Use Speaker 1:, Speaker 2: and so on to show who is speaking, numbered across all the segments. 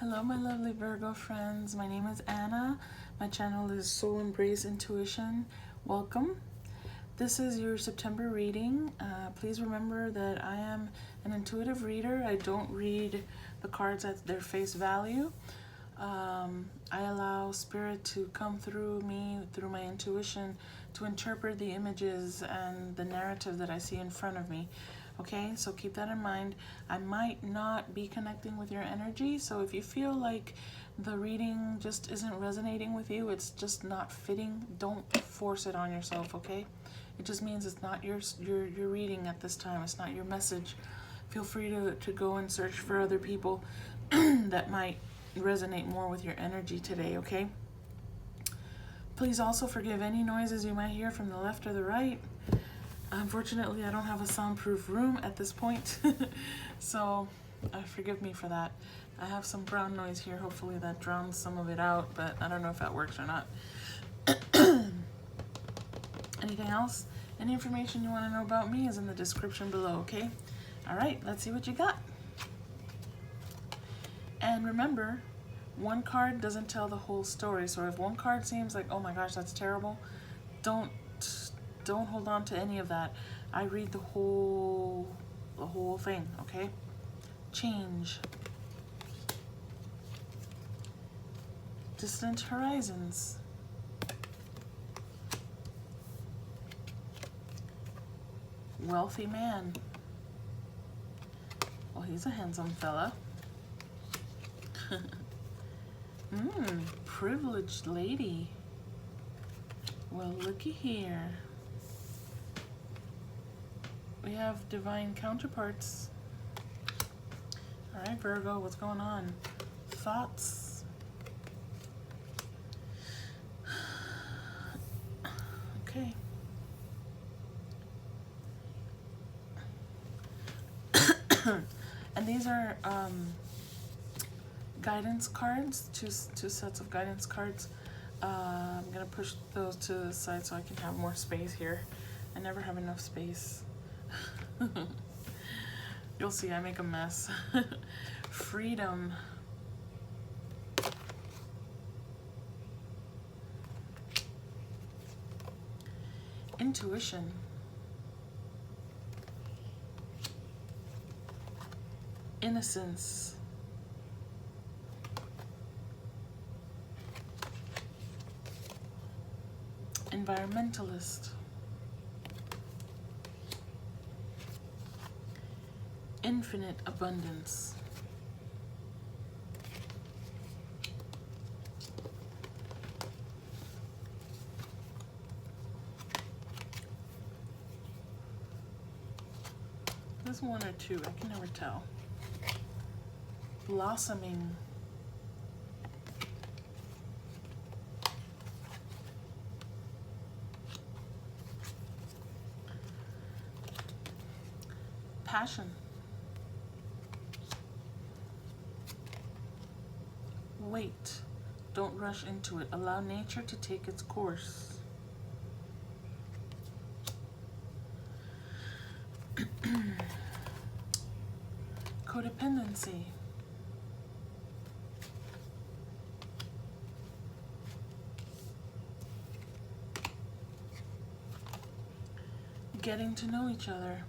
Speaker 1: Hello, my lovely Virgo friends. My name is Anna. My channel is Soul Embrace Intuition. Welcome. This is your September reading. Please remember that I am an intuitive reader. I don't read the cards at their face value. I allow spirit to come through me, through my intuition, to interpret the images and the narrative that I see in front of me. Okay, so keep that in mind. I might not be connecting with your energy, so if you feel like the reading just isn't resonating with you, it's just not fitting, don't force it on yourself, okay? It just means it's not your reading at this time. It's not your message. Feel free to go and search for other people that might resonate more with your energy today, okay? Please also forgive any noises you might hear from the left or the right. Unfortunately, I don't have a soundproof room at this point, so forgive me for that. I have some brown noise here. Hopefully that drowns some of it out, but I don't know if that works or not. Anything else? Any information you want to know about me is in the description below, okay? All right, let's see what you got. And remember, one card doesn't tell the whole story. So if one card seems like, oh my gosh, that's terrible, don't hold on to any of that. I read the whole thing, okay? Change. Distant horizons. Wealthy man. Well, he's a handsome fella. Privileged lady. Well, looky here. We have divine counterparts. All right, Virgo, what's going on? Thoughts? Okay. And these are guidance cards, two sets of guidance cards. I'm gonna push those to the side so I can have more space here. I never have enough space. You'll see, I make a mess. Freedom. Intuition. Innocence. Environmentalist. Infinite abundance. There's one or two, I can never tell. Blossoming. Passion. Wait. Don't rush into it. Allow nature to take its course. Codependency. Getting to know each other.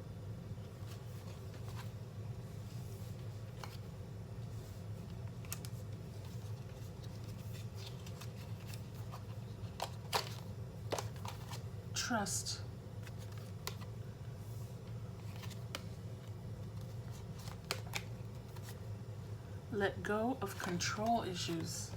Speaker 1: Trust. Let go of control issues.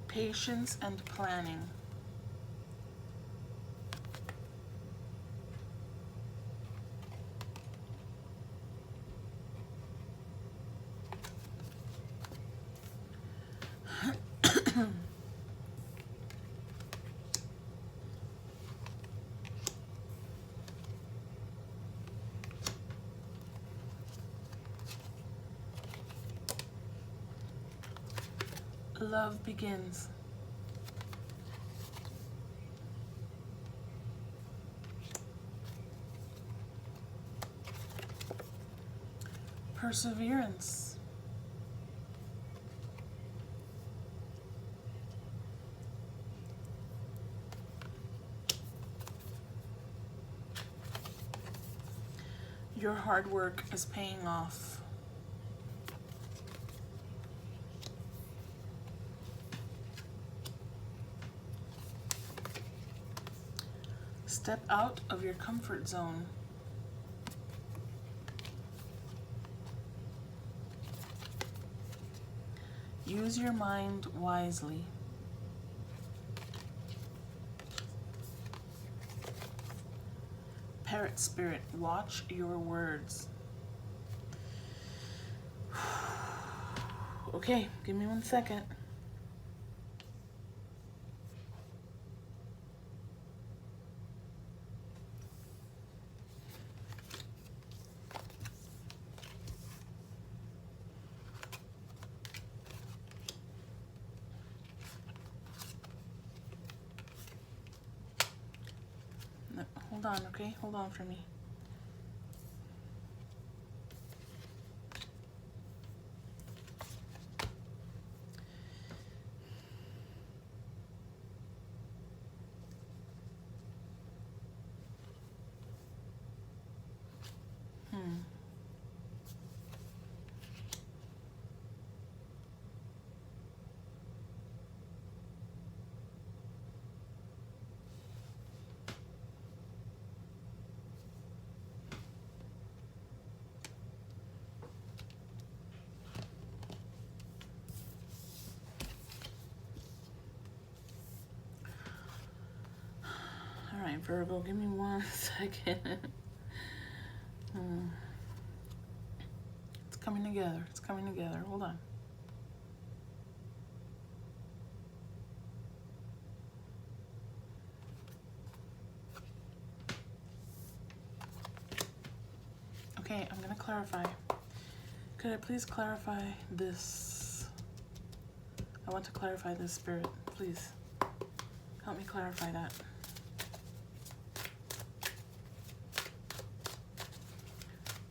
Speaker 1: Patience and planning. Love begins. perseverance, your hard work is paying off. Step out of your comfort zone. Use your mind wisely. Parrot spirit, watch your words. Okay, give me 1 second. No, hold on, okay? Hold on for me. All right, Virgo, give me 1 second. It's coming together. It's coming together. Hold on. Okay, I'm going to clarify. Could I please clarify this? I want to clarify this, Spirit. Please help me clarify that.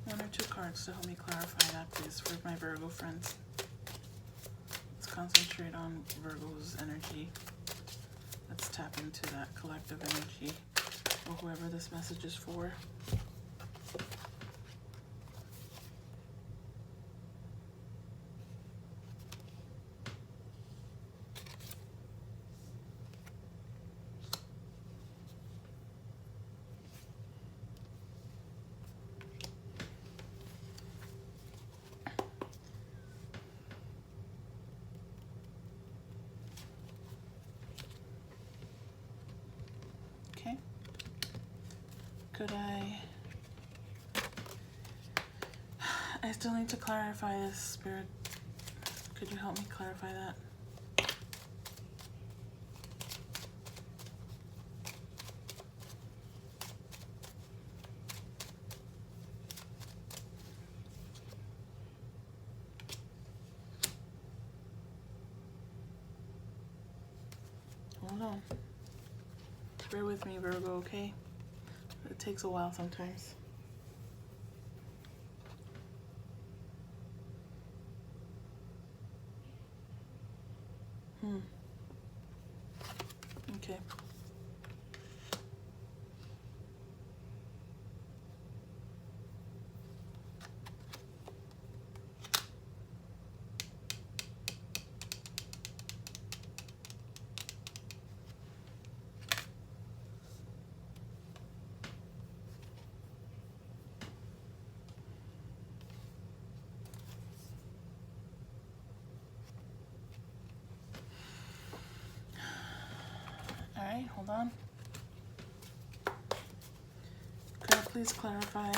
Speaker 1: One or two cards to help me clarify that, please, for my Virgo friends. Let's concentrate on Virgo's energy. Let's tap into that collective energy, or whoever this message is for. Okay. Could I still need to clarify this, Spirit. Could you help me clarify that? Hold on. Bear with me, Virgo, okay? It takes a while sometimes. Okay. All right, hold on. Could I please clarify?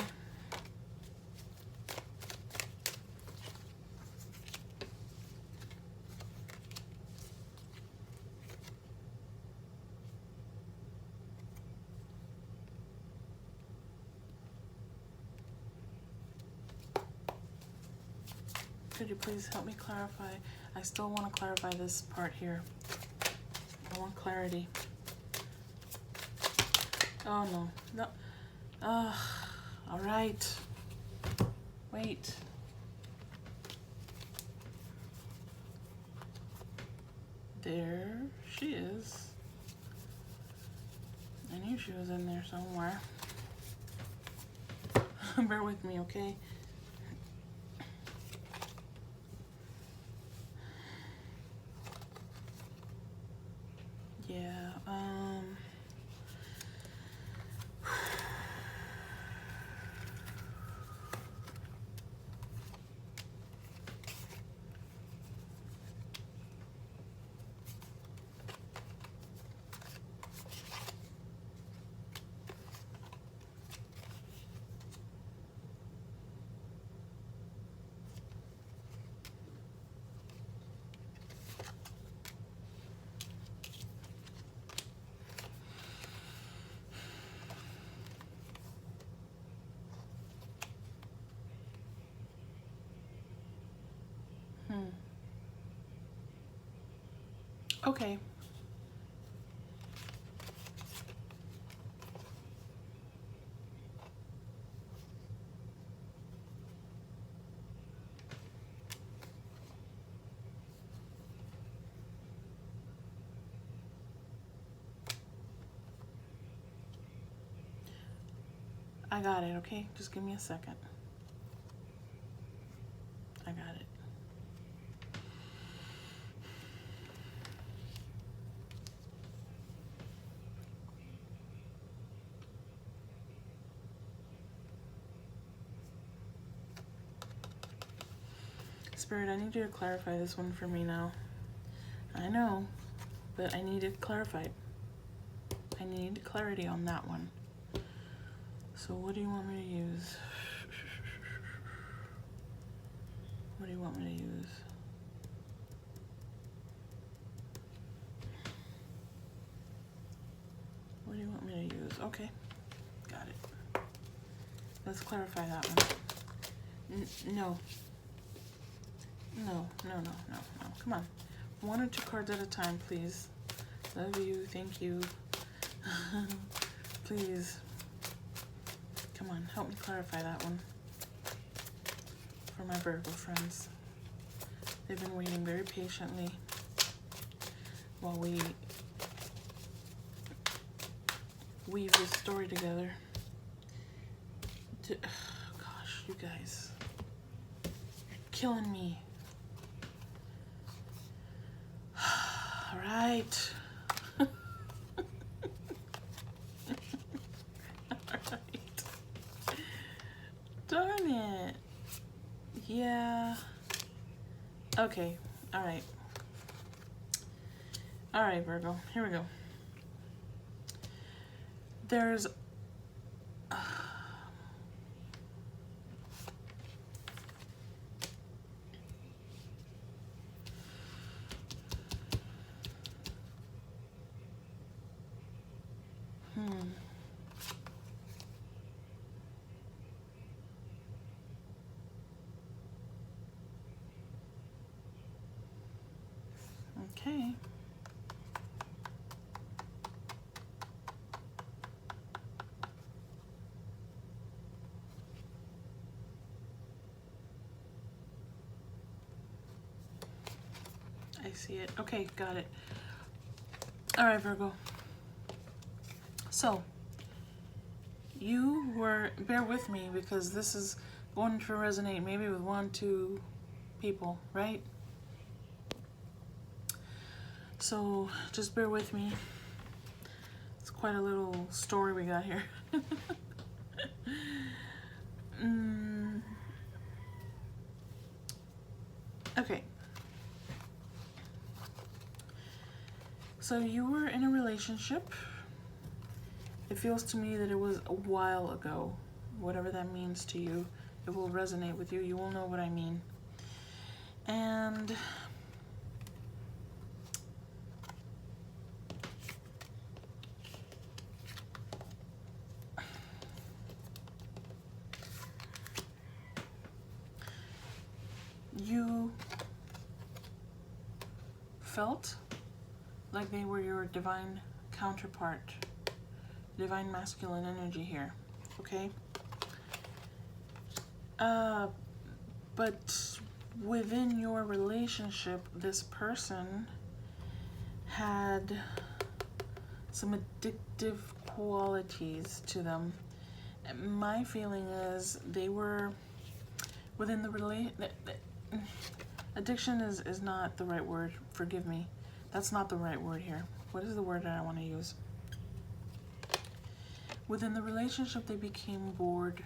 Speaker 1: Could you please help me clarify? I still want to clarify this part here. I want clarity. Oh no, no. All right. Wait. There she is. I knew she was in there somewhere. Bear with me, okay? Yeah, okay. I got it, okay? Just give me a second. I got it. Spirit, I need you to clarify this one for me now. I know, but I need it clarified. I need clarity on that one. So what do you want me to use? What do you want me to use? What do you want me to use? Okay, got it. Let's clarify that one. No. No. Come on. 1 or 2 cards at a time, please. Love you. Thank you. Please. Come on, help me clarify that one. For my Virgo friends. They've been waiting very patiently while we weave this story together. Gosh, you guys. You're killing me. All right. Alright. Darn it. Yeah. Okay. Alright. Alright, Virgo. Here we go. There's okay. I see it. Okay, got it. All right, Virgo. So, you were, bear with me because this is going to resonate maybe with 1, 2 people, right? So, just bear with me. It's quite a little story we got here. Okay. So you were in a relationship. It feels to me that it was a while ago. Whatever that means to you, it will resonate with you. You will know what I mean. And you felt like they were your divine counterpart, divine masculine energy here, okay? But within your relationship, this person had some addictive qualities to them. My feeling is they were within the addiction is not the right word. Forgive me. That's not the right word here. What is the word that I want to use? Within the relationship, they became bored.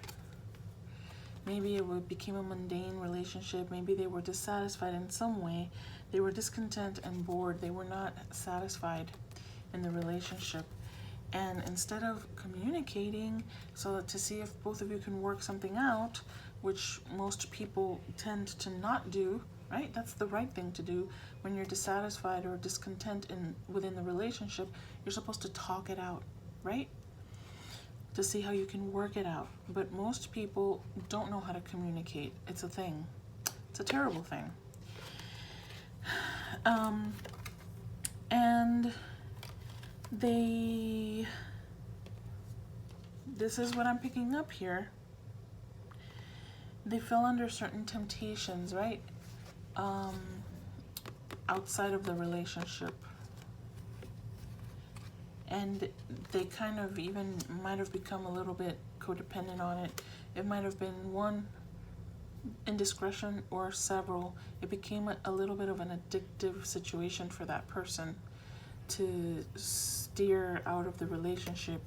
Speaker 1: Maybe it became a mundane relationship. Maybe they were dissatisfied in some way. They were discontent and bored. They were not satisfied in the relationship. And instead of communicating so that to see if both of you can work something out, which most people tend to not do, right? That's the right thing to do when you're dissatisfied or discontent within the relationship. You're supposed to talk it out, right? To see how you can work it out. But most people don't know how to communicate. It's a thing. It's a terrible thing. And this is what I'm picking up here. They fell under certain temptations, right? Outside of the relationship. And they kind of even might have become a little bit codependent on it. It might have been one indiscretion or several. It became a little bit of an addictive situation for that person to steer out of the relationship.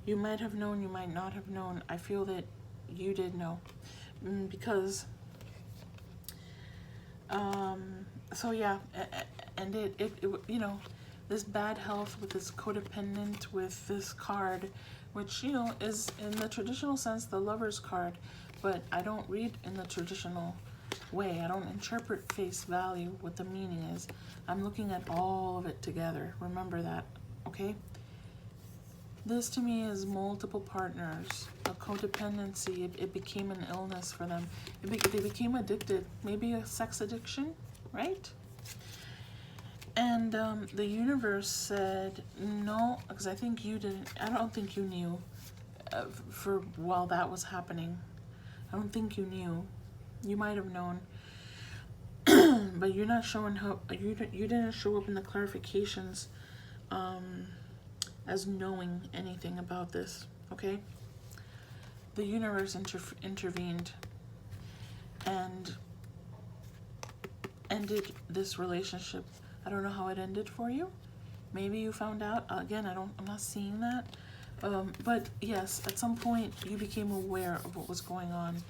Speaker 1: You might have known, you might not have known. I feel that you did know. Because, so yeah, and it you know, this bad health with this codependent with this card, which, you know, is in the traditional sense the lover's card, but I don't read in the traditional way. I don't interpret face value what the meaning is. I'm looking at all of it together. Remember that, okay? This to me is multiple partners, a codependency. It became an illness for them. They became addicted, maybe a sex addiction, right? And the universe said no, because I think you didn't. I don't think you knew for while that was happening. I don't think you knew. You might have known, but you're not showing how. You didn't show up in the clarifications as knowing anything about this. Okay. The universe intervened and ended this relationship. I don't know how it ended for you. Maybe you found out. Again, I'm not seeing that. But yes, at some point you became aware of what was going on,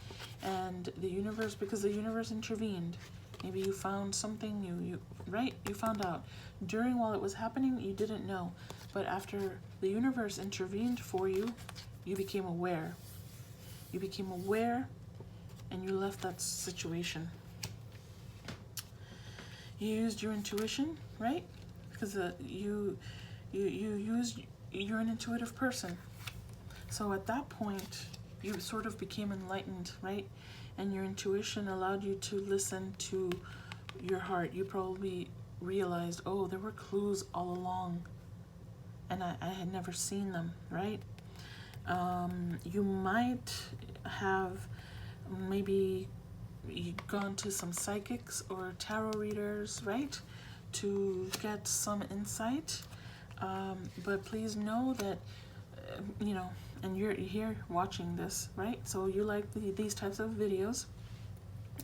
Speaker 1: and the universe, because the universe intervened. Maybe you found something you right? You found out. While it was happening, you didn't know. But after the universe intervened for you, you became aware. You became aware, and you left that situation. You used your intuition, right? Because you're an intuitive person. So at that point, you sort of became enlightened, right? And your intuition allowed you to listen to your heart. You probably realized, oh, there were clues all along, and I had never seen them, right? You might have maybe gone to some psychics or tarot readers, right, to get some insight. But please know that, you know, and you're here watching this, right? So you like these types of videos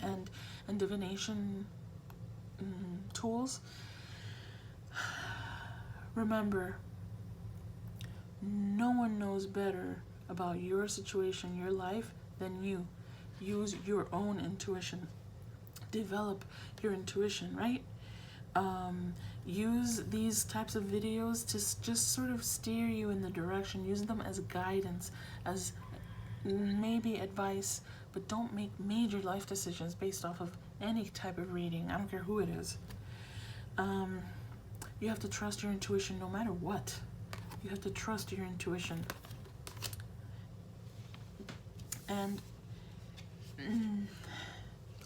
Speaker 1: and divination tools. Remember, no one knows better about your situation, your life, than you. Use your own intuition. Develop your intuition, right? Use these types of videos to just sort of steer you in the direction. Use them as guidance, as maybe advice, but don't make major life decisions based off of any type of reading. I don't care who it is. You have to trust your intuition no matter what. You have to trust your intuition. And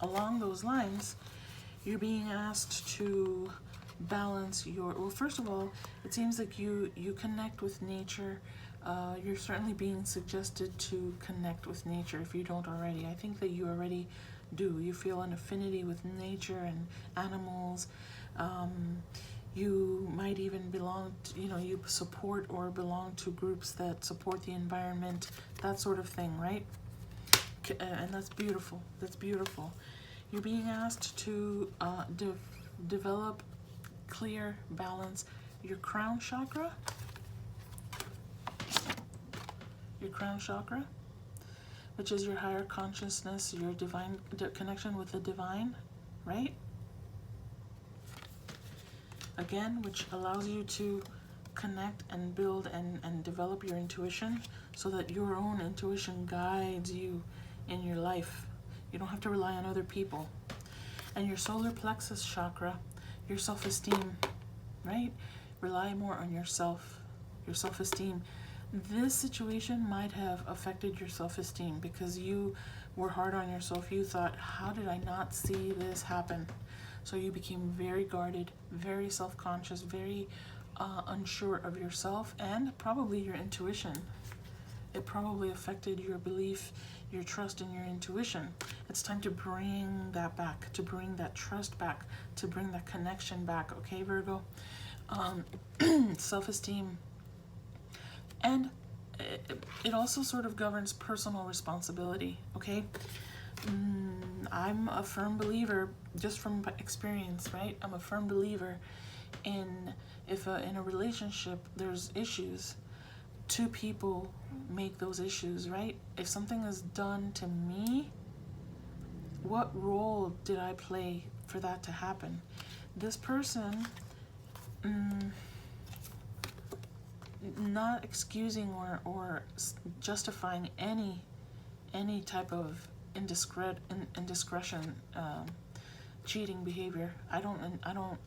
Speaker 1: along those lines, you're being asked to balance your, well, first of all, it seems like you connect with nature. You're certainly being suggested to connect with nature if you don't already. I think that you already do. You feel an affinity with nature and animals. You might even belong to, you support or belong to groups that support the environment, that sort of thing, right? And that's beautiful. That's beautiful. You're being asked to develop, clear, balance your crown chakra. Your crown chakra, which is your higher consciousness, your divine connection with the divine, right? Again, which allows you to connect and build and develop your intuition so that your own intuition guides you in your life. You don't have to rely on other people. And your solar plexus chakra, your self-esteem, right? Rely more on yourself, your self-esteem. This situation might have affected your self-esteem because you were hard on yourself. You thought, how did I not see this happen? So you became very guarded, very self-conscious, very unsure of yourself and probably your intuition. It probably affected your belief, your trust in your intuition. It's time to bring that back, to bring that trust back, to bring that connection back, okay, Virgo? Self-esteem. And it also sort of governs personal responsibility, okay? I'm a firm believer, just from experience, right? I'm a firm believer in if in a relationship there's issues, two people make those issues, right? If something is done to me, what role did I play for that to happen? This person, not excusing or justifying any type of indiscretion, cheating behavior. I don't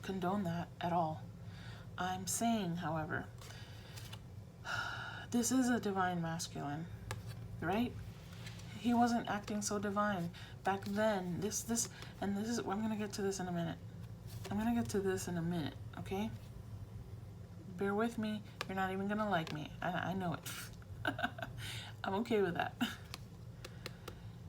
Speaker 1: condone that at all. I'm saying, however, this is a divine masculine, right? He wasn't acting so divine back then. I'm gonna get to this in a minute. Okay? Bear with me. You're not even gonna like me. I know it. I'm okay with that.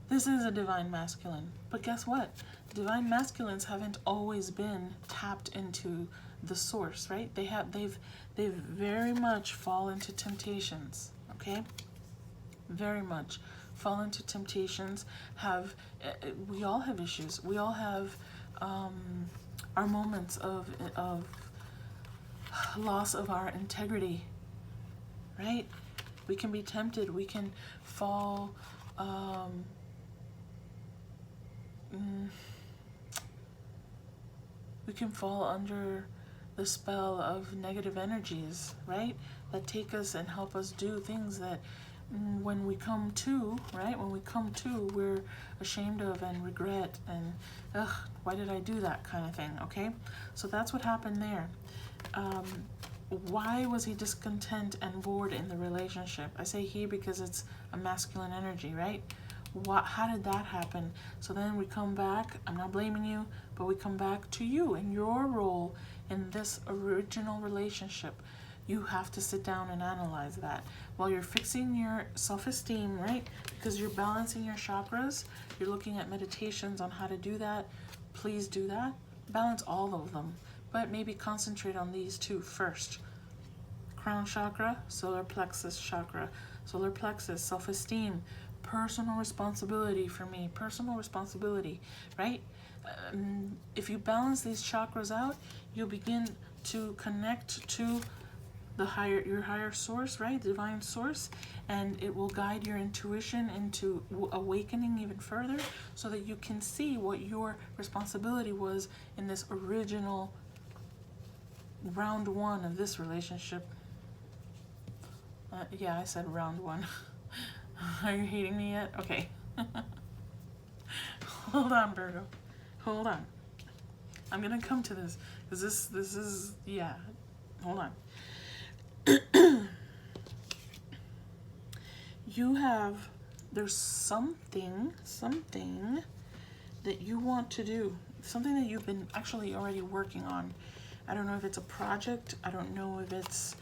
Speaker 1: This is a divine masculine. But guess what? Divine masculines haven't always been tapped into the source, right? They've very much fall into temptations, okay? Very much fall into temptations. We all have issues. We all have our moments of loss of our integrity, right? We can be tempted. We can fall. We can fall under the spell of negative energies, right? That take us and help us do things that when we come to, right? When we come to, we're ashamed of and regret and, why did I do that kind of thing, okay? So that's what happened there. Why was he discontent and bored in the relationship? I say he because it's a masculine energy, right? How did that happen? So then we come back, I'm not blaming you, but we come back to you and your role in this original relationship. You have to sit down and analyze that. While you're fixing your self-esteem, right? Because you're balancing your chakras, you're looking at meditations on how to do that. Please do that. Balance all of them, but maybe concentrate on these two first. Crown chakra, solar plexus chakra. Solar plexus, self-esteem, personal responsibility for me, personal responsibility, right? If you balance these chakras out, you'll begin to connect to your higher source, right? The divine source, and it will guide your intuition into awakening even further so that you can see what your responsibility was in this original round one of this relationship. Yeah, I said round one. Are you hating me yet? Okay. Hold on, Virgo. Hold on. I'm gonna come to this because this is, yeah. Hold on. There's something that you want to do, something that you've been actually already working on. I don't know if it's a project. I don't know if it's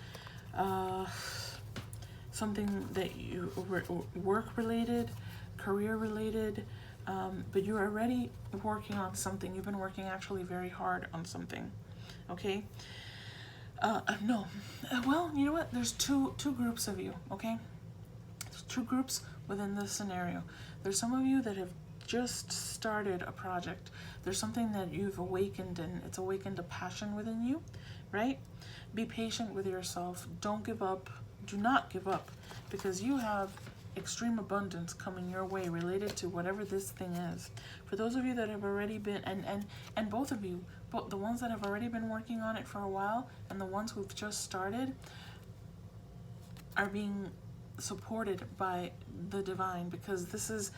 Speaker 1: something that you work related, career related, but you're already working on something. You've been working actually very hard on something. okay? No. Well, you know what? There's two groups of you, okay? There's two groups within this scenario. There's some of you that have just started a project. There's something that you've awakened, and it's awakened a passion within you, right? Be patient with yourself. Don't give up. Do not give up, because you have extreme abundance coming your way related to whatever this thing is. For those of you that have already been, and both of you, both the ones that have already been working on it for a while and the ones who've just started, are being supported by the divine, because this is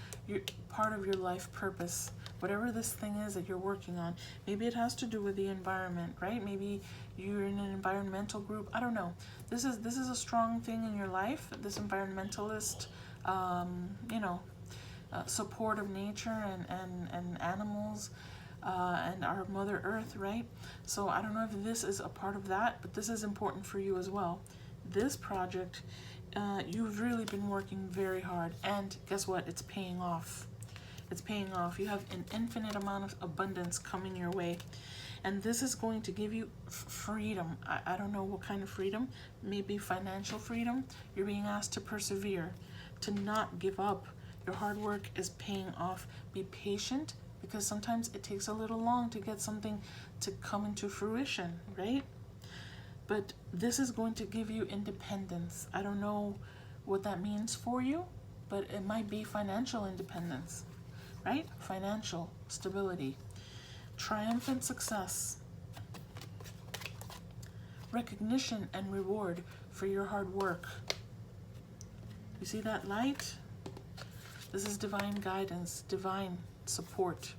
Speaker 1: part of your life purpose. Whatever this thing is that you're working on, maybe it has to do with the environment, right? Maybe you're in an environmental group. I don't know. This is a strong thing in your life. This environmentalist, support of nature and animals, and our Mother Earth, right? So I don't know if this is a part of that, but this is important for you as well. This project, you've really been working very hard, and guess what? It's paying off. It's paying off. You have an infinite amount of abundance coming your way, and this is going to give you freedom. I don't know what kind of freedom. Maybe financial freedom. You're being asked to persevere, to not give up. Your hard work is paying off. Be patient, because sometimes it takes a little long to get something to come into fruition, right? But this is going to give you independence. I don't know what that means for you, but it might be financial independence, right? Financial stability, triumphant success, recognition and reward for your hard work. You see that light? This is divine guidance, divine support.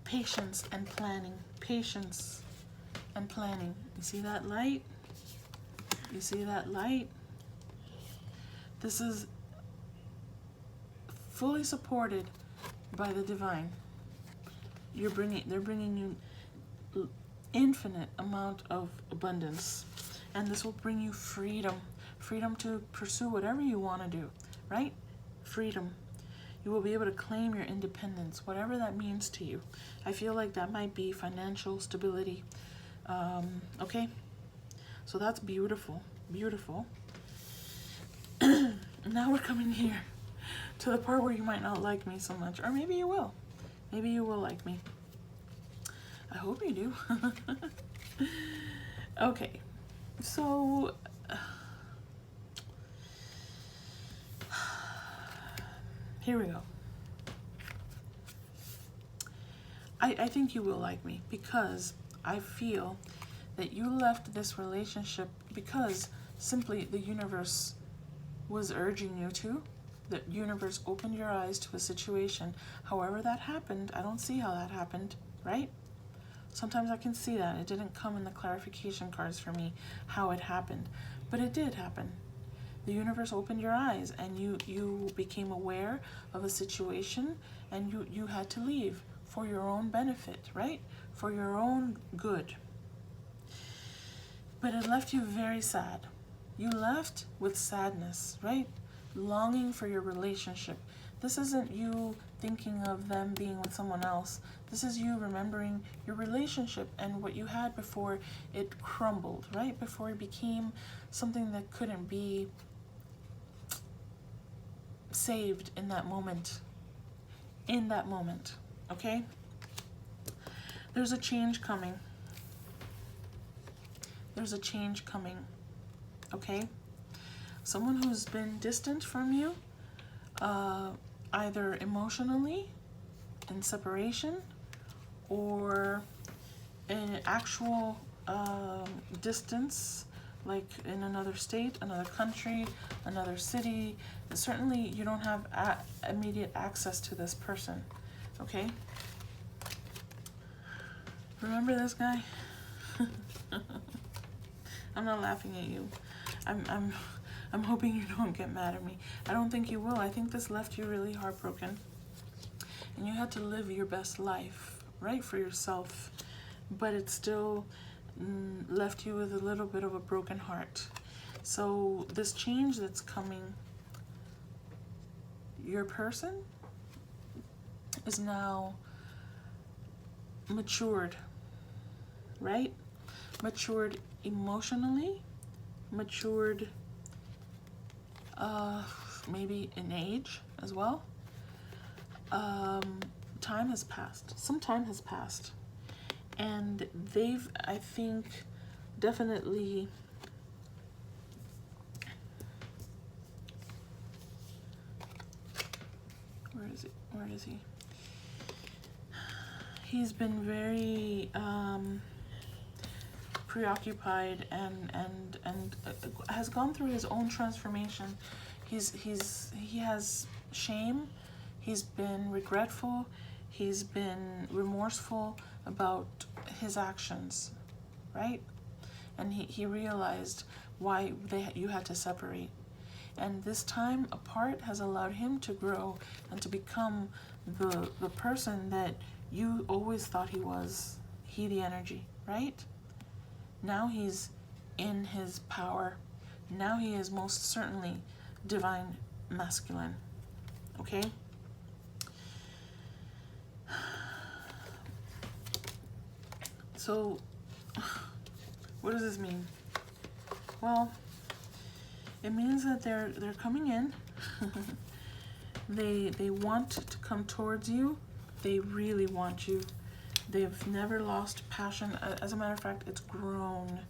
Speaker 1: Patience and planning. Patience and planning. You see that light? You see that light? This is fully supported by the divine. They're bringing you infinite amount of abundance, and this will bring you freedom. Freedom to pursue whatever you want to do, right? Freedom. You will be able to claim your independence, whatever that means to you. I feel like that might be financial stability. Okay? So that's beautiful. Beautiful. Now we're coming here to the part where you might not like me so much. Or maybe you will. Maybe you will like me. I hope you do. Okay. So here we go. I think you will like me, because I feel that you left this relationship because simply the universe was urging you to. The universe opened your eyes to a situation. However that happened, I don't see how that happened, right? Sometimes I can see that. It didn't come in the clarification cards for me how it happened, but it did happen. The universe opened your eyes, and you became aware of a situation, and you had to leave for your own benefit, right? For your own good. But it left you very sad. You left with sadness, right? Longing for your relationship. This isn't you thinking of them being with someone else. This is you remembering your relationship and what you had before it crumbled, right? Before it became something that couldn't be saved in that moment. In that moment, okay? There's a change coming. There's a change coming, okay? Someone who's been distant from you, either emotionally, in separation, or in actual distance, like in another state, another country, another city. Certainly you don't have immediate access to this person, okay? Remember this guy? I'm not laughing at you. I'm hoping you don't get mad at me. I don't think you will. I think this left you really heartbroken, and you had to live your best life, right, for yourself, but it still left you with a little bit of a broken heart. So this change that's coming, your person is now matured, right? Matured emotionally, matured maybe in age as well. Time has passed. Some time has passed. And they've, I think, definitely where is he? He's been very preoccupied and has gone through his own transformation. He has shame. He's been regretful. He's been remorseful about his actions, right? And he realized why you had to separate. And this time apart has allowed him to grow and to become the person that you always thought he was. He, the energy, right? Now he's in his power. Now he is most certainly divine masculine. Okay? So, what does this mean? Well, it means that they're coming in. They want to come towards you. They really want you. They've never lost passion. As a matter of fact, it's grown.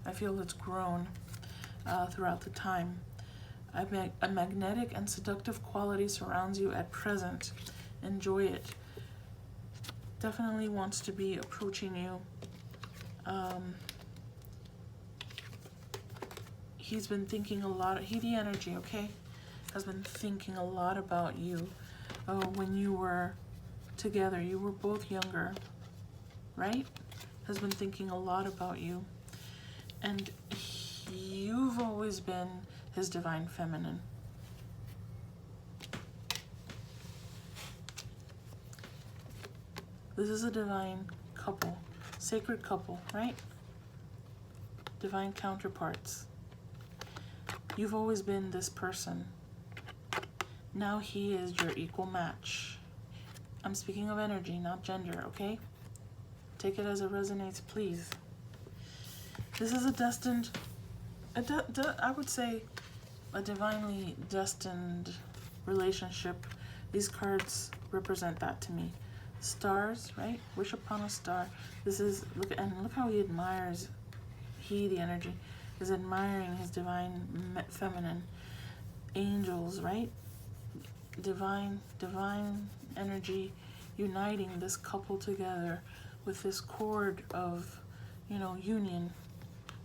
Speaker 1: I feel it's grown throughout the time. A magnetic and seductive quality surrounds you at present. Enjoy it. Definitely wants to be approaching you. He's been thinking a lot. He, the energy, okay, has been thinking a lot about you. When you were together, you were both younger, right? Has been thinking a lot about you. And you've always been his divine feminine. This is a divine couple, sacred couple, right? Divine counterparts. You've always been this person. Now he is your equal match. I'm speaking of energy, not gender, okay? Take it as it resonates, please. This is a destined, I would say, a divinely destined relationship. These cards represent that to me. Stars, right? Wish upon a star. This is, look how he admires, he, the energy, is admiring his divine feminine. Angels, right? Divine energy uniting this couple together with this cord of, union.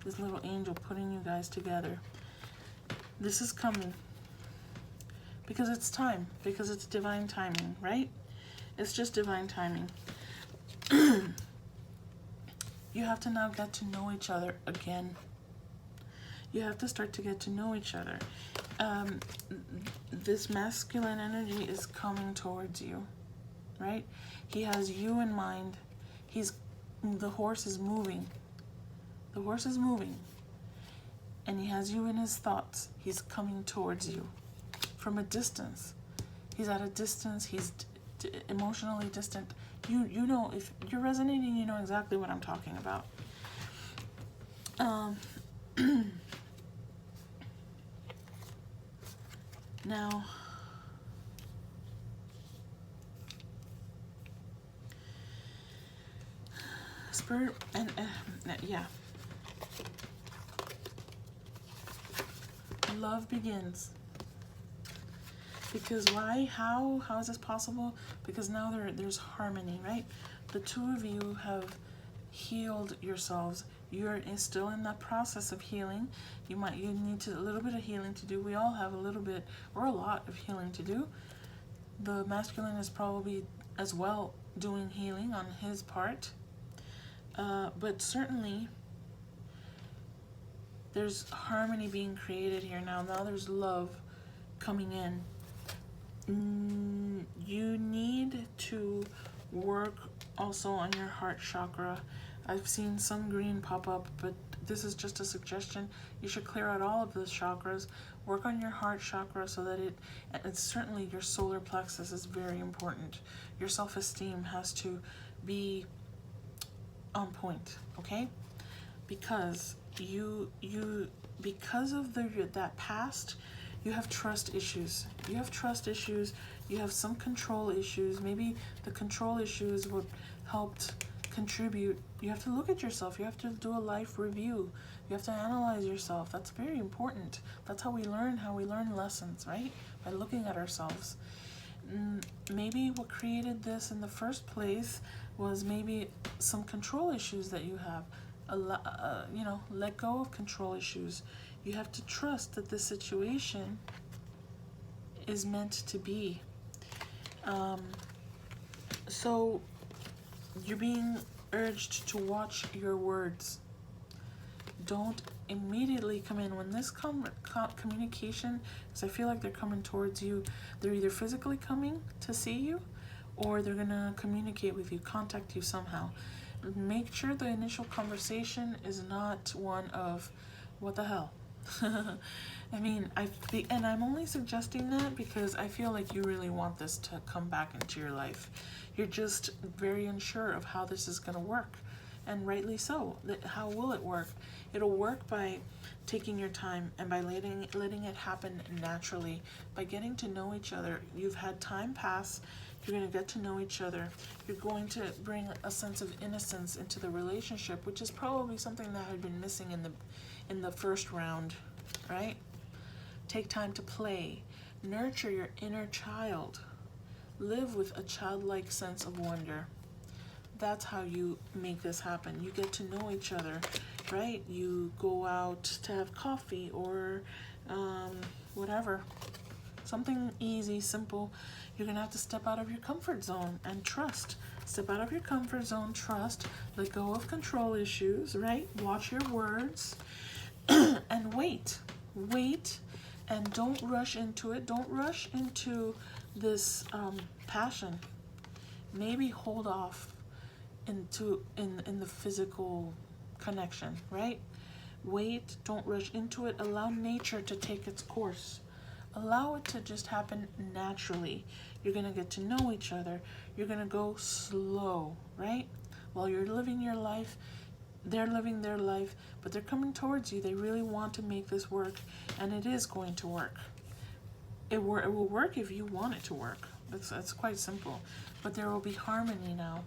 Speaker 1: This little angel putting you guys together. This is coming. Because it's time. Because it's divine timing, right? It's just divine timing. You have to now get to know each other again. You have to start to get to know each other. This masculine energy is coming towards you, right? He has you in mind. The horse is moving. The horse is moving. And he has you in his thoughts. He's coming towards you from a distance. He's at a distance. He's emotionally distant. You know, if you're resonating, you know exactly what I'm talking about. Now, Spirit and yeah, love begins. Because why? How is this possible? Because now there's harmony, right? The two of you have healed yourselves. You're still in that process of healing. You need a little bit of healing to do. We all have a little bit or a lot of healing to do. The masculine is probably as well doing healing on his part. But certainly there's harmony being created here now. Now there's love coming in. You need to work also on your heart chakra. I've seen some green pop up, but this is just a suggestion. You should clear out all of those chakras. Work on your heart chakra so that it's certainly your solar plexus is very important. Your self-esteem has to be on point, okay? Because because of that past, you have trust issues. You have trust issues. You have some control issues. Maybe the control issues would helped contribute. You have to look at yourself. You have to do a life review. You have to analyze yourself. That's very important. That's how we learn lessons, right? By looking at ourselves. Maybe what created this in the first place was maybe some control issues that you have. Let go of control issues. You have to trust that this situation is meant to be. So you're being urged to watch your words. Don't immediately come in when this communication, because I feel like they're coming towards you. They're either physically coming to see you, or they're gonna communicate with you, contact you somehow. Make sure the initial conversation is not one of, what the hell? I mean, and I'm only suggesting that because I feel like you really want this to come back into your life. You're just very unsure of how this is going to work, and rightly so. How will it work? It'll work by taking your time and by letting it happen naturally, by getting to know each other. You've had time pass. You're going to get to know each other. You're going to bring a sense of innocence into the relationship, which is probably something that had been missing in the first round, right? Take time to play. Nurture your inner child. Live with a childlike sense of wonder. That's how you make this happen. You get to know each other, right? You go out to have coffee or whatever. Something easy, simple. You're going to have to step out of your comfort zone and trust. Step out of your comfort zone, trust, let go of control issues, right? Watch your words and wait. Wait, and don't rush into it. Don't rush into this passion. Maybe hold off in the physical connection, right? Wait, don't rush into it. Allow nature to take its course. Allow it to just happen naturally. You're going to get to know each other. You're going to go slow, right? While you're living your life, they're living their life, but they're coming towards you. They really want to make this work, and it is going to work. It will work if you want it to work. That's quite simple. But there will be harmony now.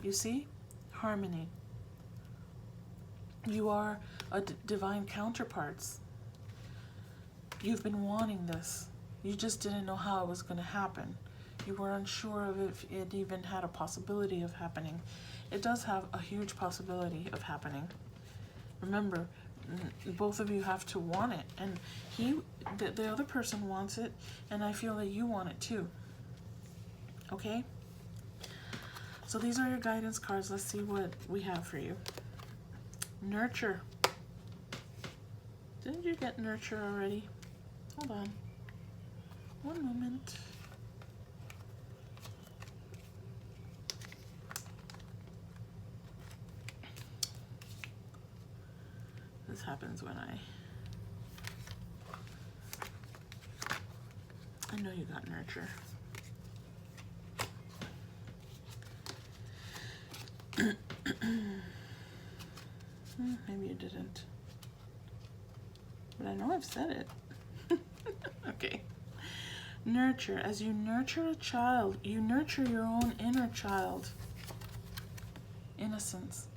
Speaker 1: You see? Harmony. You are a divine counterparts. You've been wanting this. You just didn't know how it was going to happen. You were unsure of if it even had a possibility of happening. It does have a huge possibility of happening. Remember, both of you have to want it. And the other person wants it, and I feel that you want it too. Okay? So these are your guidance cards. Let's see what we have for you. Nurture. Didn't you get nurture already? Hold on. One moment. This happens when I know you got nurture. Maybe you didn't. But I know I've said it. Okay. Nurture. As you nurture a child, you nurture your own inner child. Innocence.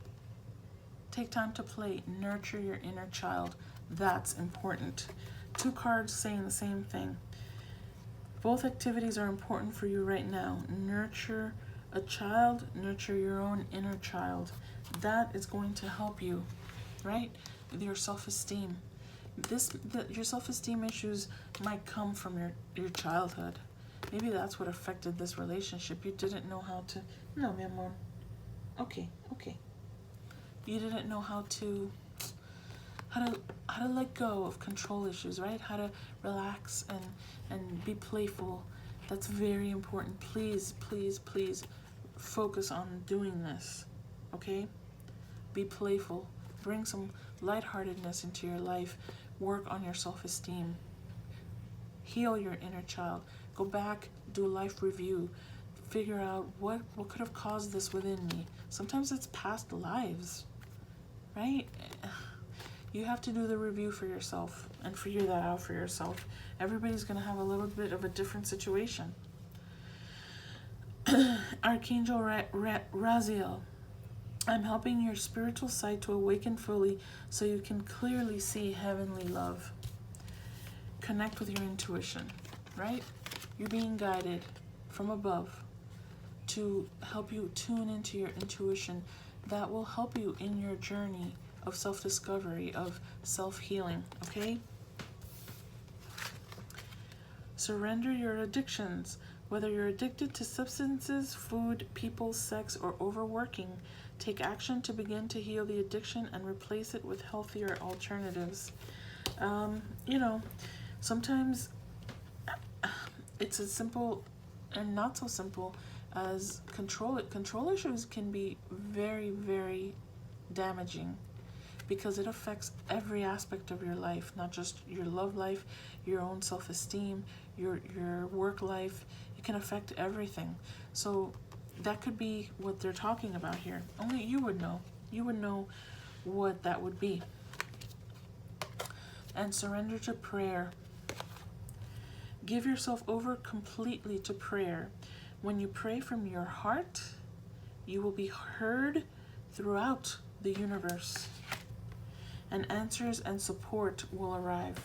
Speaker 1: Take time to play. Nurture your inner child. That's important. Two cards saying the same thing. Both activities are important for you right now. Nurture a child. Nurture your own inner child. That is going to help you, right? With your self-esteem. Your self-esteem issues might come from your childhood. Maybe that's what affected this relationship. You didn't know how to... No, mi amor. Okay. You didn't know how to let go of control issues, right? How to relax and be playful. That's very important. Please focus on doing this, okay? Be playful. Bring some lightheartedness into your life. Work on your self-esteem. Heal your inner child. Go back, do a life review. figure out what could have caused this within me. Sometimes it's past lives, right? You have to do the review for yourself and figure that out for yourself. Everybody's going to have a little bit of a different situation. Archangel Raziel, I'm helping your spiritual sight to awaken fully so you can clearly see heavenly love. Connect with your intuition, right? You're being guided from above to help you tune into your intuition. That will help you in your journey of self-discovery, of self-healing, okay? Surrender your addictions. Whether you're addicted to substances, food, people, sex, or overworking, take action to begin to heal the addiction and replace it with healthier alternatives. You know, sometimes it's as simple and not so simple as control it. Control issues can be very, very damaging because it affects every aspect of your life, not just your love life, your own self-esteem, your work life. It can affect everything. So that could be what they're talking about here. Only you would know. You would know what that would be. And surrender to prayer. Give yourself over completely to prayer. When you pray from your heart, you will be heard throughout the universe, and answers and support will arrive.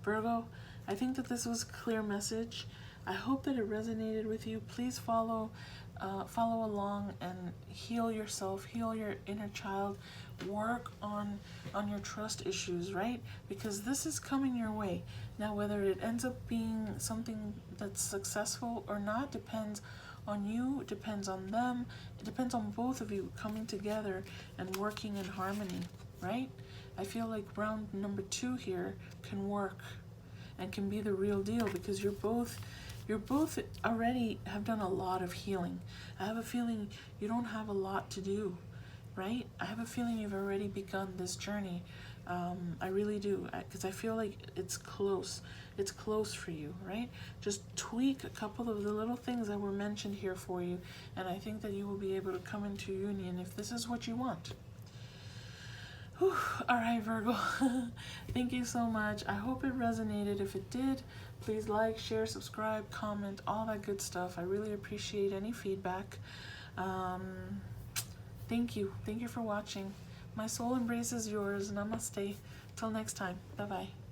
Speaker 1: Virgo, I think that this was a clear message. I hope that it resonated with you. Please follow along and heal yourself, heal your inner child, work on your trust issues, right? Because this is coming your way. Now, whether it ends up being something that's successful or not depends on you, it depends on them, it depends on both of you coming together and working in harmony, right? I feel like round number 2 here can work and can be the real deal because you're both already have done a lot of healing. I have a feeling you don't have a lot to do, right? I have a feeling you've already begun this journey. I really do, because I feel like it's close. It's close for you, right? Just tweak a couple of the little things that were mentioned here for you, and I think that you will be able to come into union if this is what you want. Whew. All right, Virgo. Thank you so much. I hope it resonated. If it did, please like, share, subscribe, comment, all that good stuff. I really appreciate any feedback. Thank you. Thank you for watching. My soul embraces yours. Namaste. Till next time. Bye-bye.